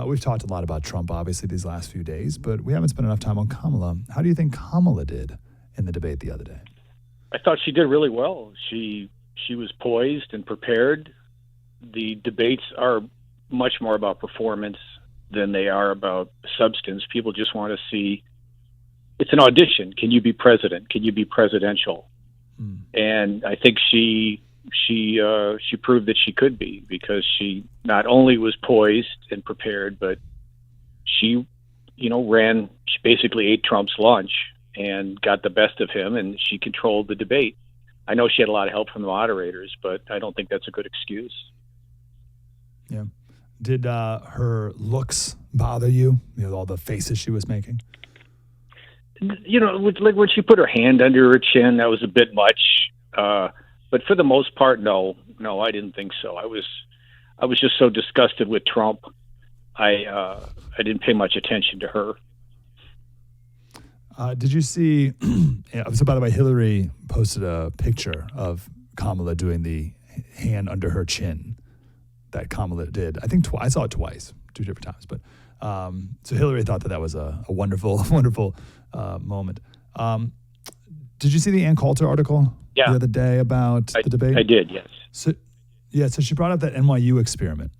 we've talked a lot about Trump, obviously, these last few days, but we haven't spent enough time on Kamala. How do you think Kamala did in the debate the other day? I thought she did really well. She was poised and prepared. The debates are much more about performance than they are about substance. People just want to see. It's an audition. Can you be president? Can you be presidential? And I think she proved that she could be, because she not only was poised and prepared, but she basically ate Trump's lunch and got the best of him, and she controlled the debate. I know she had a lot of help from the moderators, but I don't think that's a good excuse. Yeah. Did her looks bother you? All the faces she was making? Like when she put her hand under her chin, that was a bit much. But for the most part, no, I didn't think so. I was just so disgusted with Trump. I didn't pay much attention to her. Did you see? So, by the way, Hillary posted a picture of Kamala doing the hand under her chin that Kamala did. I think I saw it twice, 2 different times. But so Hillary thought that was a wonderful, wonderful moment. Did you see the Ann Coulter article the other day about the debate? I did, yes. So she brought up that NYU experiment,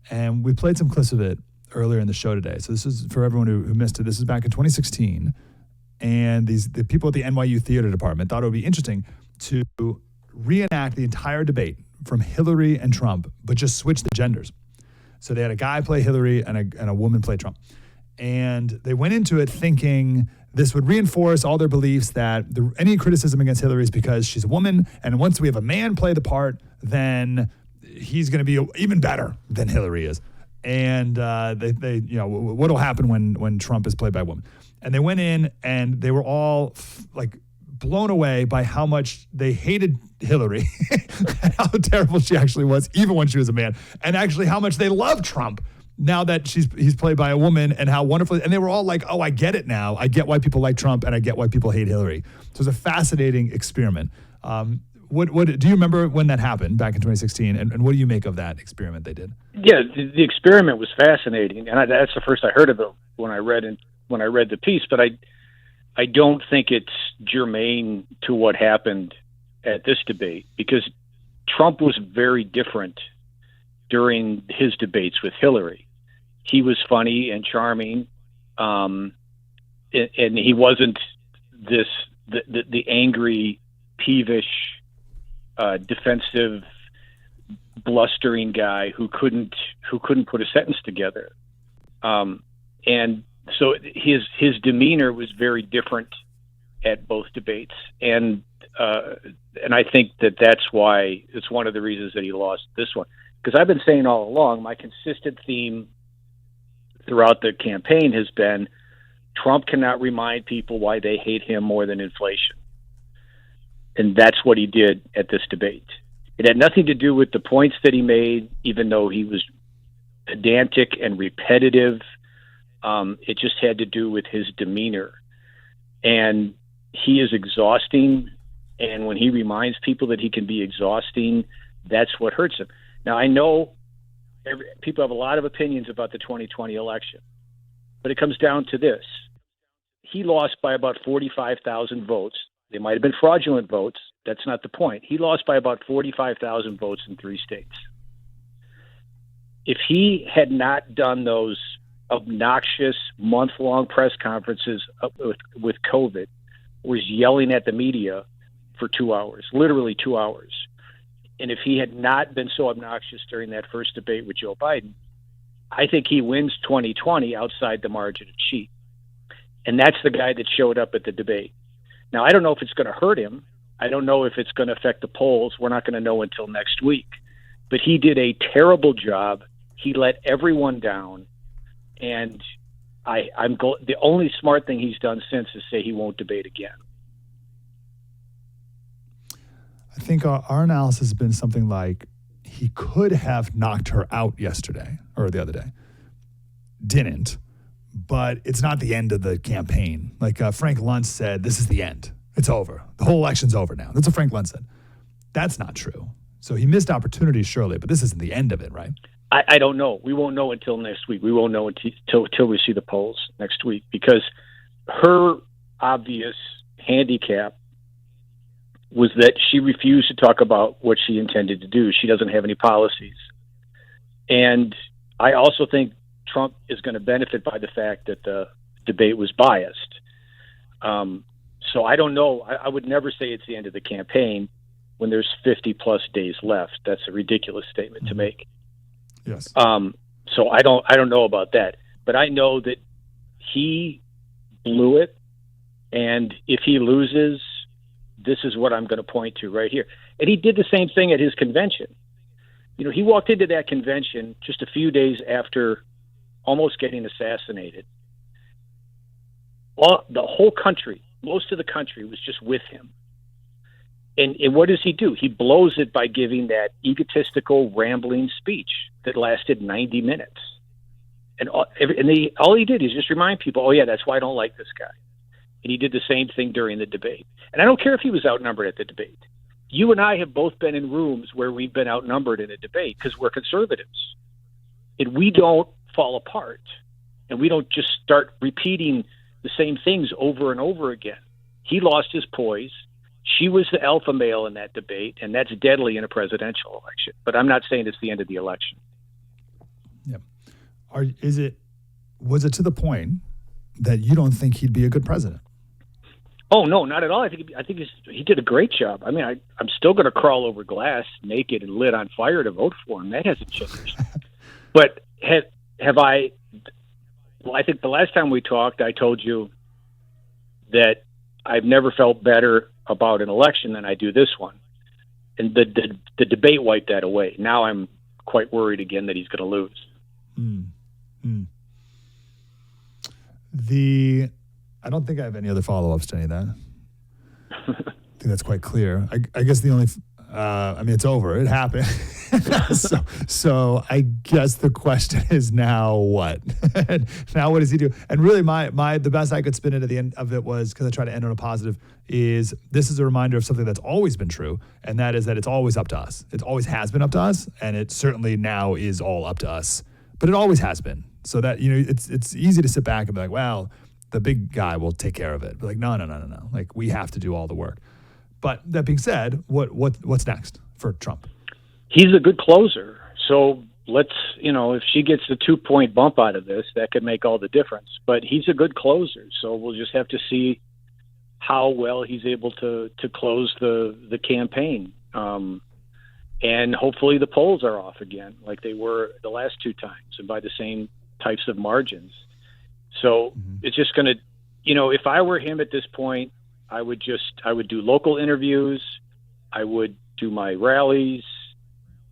and we played some clips of it earlier in the show today. So this is for everyone who missed it. This is back in 2016, and the people at the NYU theater department thought it would be interesting to reenact the entire debate from Hillary and Trump, but just switch the genders. So they had a guy play Hillary and a woman play Trump. And they went into it thinking this would reinforce all their beliefs that any criticism against Hillary is because she's a woman, and once we have a man play the part, then he's going to be even better than Hillary is. And what will happen when Trump is played by a woman? And they went in, and they were all blown away by how much they hated Hillary, and how terrible she actually was, even when she was a man, and actually how much they love Trump now that he's played by a woman, and how wonderful. And they were all like, "Oh, I get it now. I get why people like Trump, and I get why people hate Hillary." So it was a fascinating experiment. What do you remember when that happened back in 2016? And what do you make of that experiment they did? Yeah, the experiment was fascinating, and that's the first I heard of it when I read the piece. But I don't think it's germane to what happened at this debate, because Trump was very different during his debates with Hillary. He was funny and charming, and he wasn't the angry, peevish, defensive, blustering guy who couldn't put a sentence together. And so his demeanor was very different at both debates, and I think that's why it's one of the reasons that he lost this one. Because I've been saying all along, my consistent theme throughout the campaign has been Trump cannot remind people why they hate him more than inflation. And that's what he did at this debate. It had nothing to do with the points that he made, even though he was pedantic and repetitive. It just had to do with his demeanor. And he is exhausting. And when he reminds people that he can be exhausting, that's what hurts him. Now, I know people have a lot of opinions about the 2020 election, but it comes down to this. He lost by about 45,000 votes. They might have been fraudulent votes. That's not the point. He lost by about 45,000 votes in 3 states. If he had not done those obnoxious month-long press conferences with COVID, was yelling at the media for 2 hours, literally 2 hours, and if he had not been so obnoxious during that first debate with Joe Biden, I think he wins 2020 outside the margin of cheat. And that's the guy that showed up at the debate. Now, I don't know if it's going to hurt him. I don't know if it's going to affect the polls. We're not going to know until next week. But he did a terrible job. He let everyone down. And the only smart thing he's done since is say he won't debate again. I think our analysis has been something like he could have knocked her out yesterday or the other day. Didn't. But it's not the end of the campaign. Like Frank Luntz said, this is the end. It's over. The whole election's over now. That's what Frank Luntz said. That's not true. So he missed opportunities, surely, but this isn't the end of it, right? I don't know. We won't know until next week. We won't know until we see the polls next week, because her obvious handicap was that she refused to talk about what she intended to do. She doesn't have any policies. And I also think Trump is going to benefit by the fact that the debate was biased. So I don't know. I would never say it's the end of the campaign when there's 50 plus days left. That's a ridiculous statement to make. Yes. So I don't know about that, but I know that he blew it. And if he loses, this is what I'm going to point to right here. And he did the same thing at his convention. You know, he walked into that convention just a few days after almost getting assassinated. The whole country, most of the country, was just with him. And what does he do? He blows it by giving that egotistical, rambling speech that lasted 90 minutes. And all he did is just remind people, oh, yeah, that's why I don't like this guy. And he did the same thing during the debate. And I don't care if he was outnumbered at the debate. You and I have both been in rooms where we've been outnumbered in a debate because we're conservatives. And we don't fall apart. And we don't just start repeating the same things over and over again. He lost his poise. She was the alpha male in that debate, and that's deadly in a presidential election. But I'm not saying it's the end of the election. Yeah. Was it to the point that you don't think he'd be a good president? Oh, no, not at all. I think he did a great job. I mean, I'm still going to crawl over glass naked and lit on fire to vote for him. That hasn't changed. But have I? Well, I think the last time we talked, I told you that I've never felt better about an election than I do this one. And the debate wiped that away. Now I'm quite worried again that he's going to lose. I don't think I have any other follow-ups to any of that. I think that's quite clear. I guess the only, it's over. It happened. so I guess the question is now what? Now what does he do? And really the best I could spin it at the end of it was, because I try to end on a positive, is this is a reminder of something that's always been true, and that is that it's always up to us. It always has been up to us, and it certainly now is all up to us. But it always has been. So that, it's easy to sit back and be like, well, the big guy will take care of it. But like, no. Like, we have to do all the work. But that being said, what's next for Trump? He's a good closer. So let's, if she gets a 2-point bump out of this, that could make all the difference. But he's a good closer. So we'll just have to see how well he's able to close the campaign. And hopefully the polls are off again, like they were the last 2 times, and by the same types of margins. So it's just going to, if I were him at this point, I would do local interviews. I would do my rallies.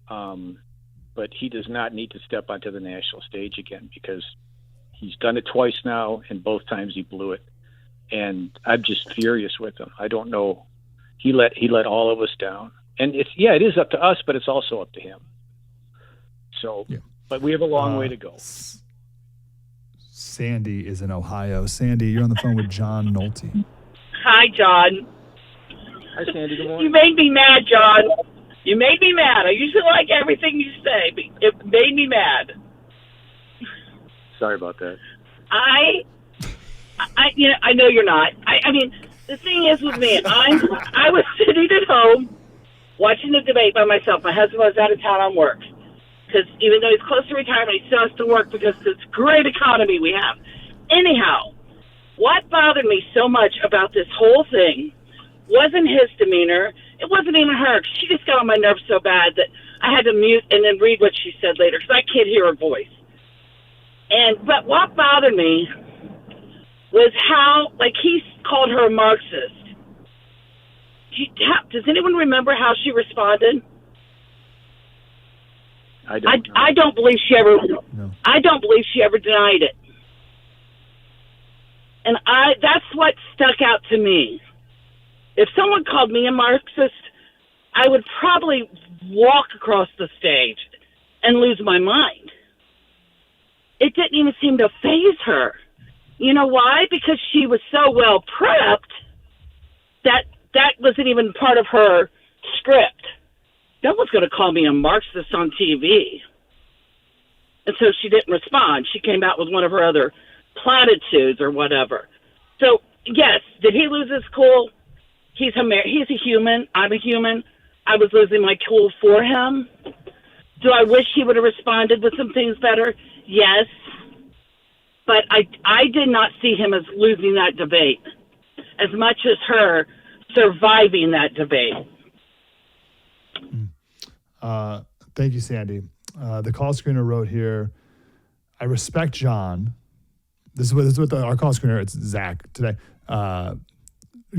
But he does not need to step onto the national stage again, because he's done it twice now, and both times he blew it. And I'm just furious with him. I don't know. He let all of us down. And it is up to us, but it's also up to him. So, but we have a long way to go. Sandy is in Ohio. Sandy, you're on the phone with John Nolte. Hi, John. Hi, Sandy. Good morning. You made me mad, John. You made me mad. I usually like everything you say, but it made me mad. Sorry about that. I know you're not. I mean, the thing is with me, I was sitting at home watching the debate by myself. My husband was out of town on work, because even though he's close to retirement, he still has to work because of this great economy we have. Anyhow, what bothered me so much about this whole thing wasn't his demeanor. It wasn't even her. She just got on my nerves so bad that I had to mute and then read what she said later, because I can't hear her voice. But what bothered me was how, he called her a Marxist. Does anyone remember how she responded? I don't. I don't believe she ever. No. I don't believe she ever denied it. And that's what stuck out to me. If someone called me a Marxist, I would probably walk across the stage and lose my mind. It didn't even seem to faze her. You know why? Because she was so well prepped that wasn't even part of her script. No one's going to call me a Marxist on TV. And so she didn't respond. She came out with one of her other platitudes or whatever. So, yes, did he lose his cool? He's a human. I'm a human. I was losing my cool for him. Do I wish he would have responded with some things better? Yes. But I did not see him as losing that debate as much as her surviving that debate. Thank you, Sandy. The call screener wrote here, I respect John. This is what our call screener, it's Zach today,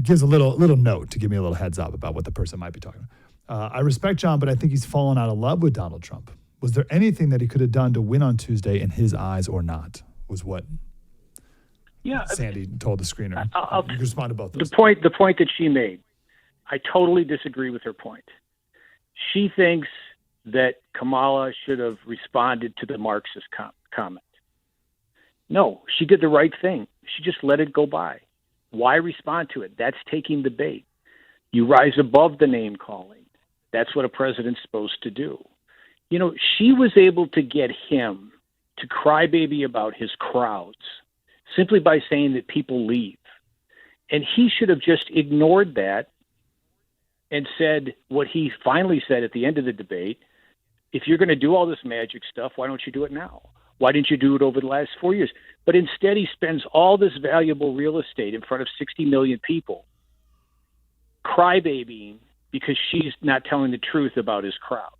gives a little note to give me a little heads up about what the person might be talking about. I respect John, but I think he's fallen out of love with Donald Trump. Was there anything that he could have done to win on Tuesday in his eyes or not? Was what Sandy told the screener. You can respond to both those. The point that she made, I totally disagree with her point. She thinks that Kamala should have responded to the Marxist comment. No, she did the right thing. She just let it go by. Why respond to it? That's taking the bait. You rise above the name calling. That's what a president's supposed to do. You know, she was able to get him to crybaby about his crowds simply by saying that people leave. And he should have just ignored that and said what he finally said at the end of the debate. If you're going to do all this magic stuff, why don't you do it now? Why didn't you do it over the last 4 years? But instead, he spends all this valuable real estate in front of 60 million people crybabying because she's not telling the truth about his crowds.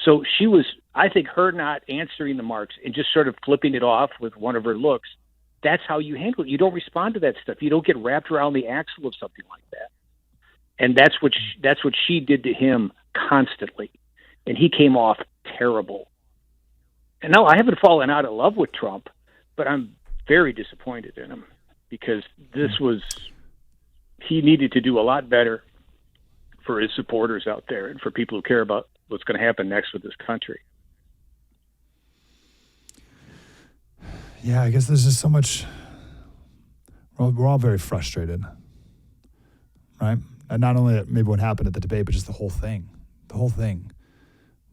So she was, I think, her not answering the marks and just sort of flipping it off with one of her looks. That's how you handle it. You don't respond to that stuff. You don't get wrapped around the axle of something like that. And that's what she did to him constantly. And he came off terrible. And no, I haven't fallen out of love with Trump, but I'm very disappointed in him because he needed to do a lot better for his supporters out there and for people who care about what's going to happen next with this country. Yeah, I guess there's just so much. We're all very frustrated, right? And not only maybe what happened at the debate, but just the whole thing. The whole thing.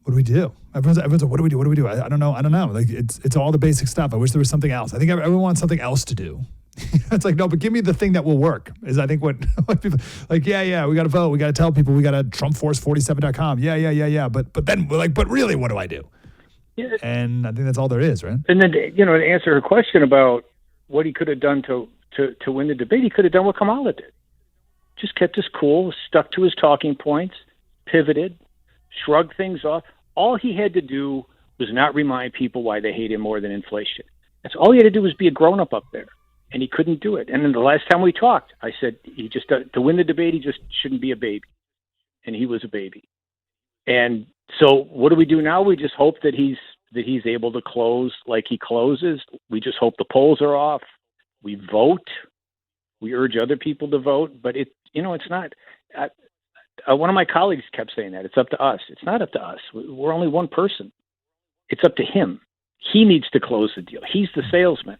What do we do? Everyone's like, what do we do? What do we do? I don't know. Like it's all the basic stuff. I wish there was something else. I think everyone wants something else to do. It's like, no, but give me the thing that will work. Is I think what people like. Yeah. We got to vote. We got to tell people. We got to TrumpForce47.com. Yeah. But then we're like, but really, what do I do? Yeah. And I think that's all there is, right? And then to answer her question about what he could have done to win the debate, he could have done what Kamala did. Just kept his cool, stuck to his talking points, pivoted, shrugged things off. All he had to do was not remind people why they hate him more than inflation. That's all he had to do was be a grown-up up there, and he couldn't do it. And then the last time we talked, I said he just to win the debate, he just shouldn't be a baby, and he was a baby. And so what do we do now? We just hope that he's able to close like he closes. We just hope the polls are off. We vote. We urge other people to vote, but it's not. One of my colleagues kept saying that. It's up to us. It's not up to us. We're only one person. It's up to him. He needs to close the deal. He's the salesman.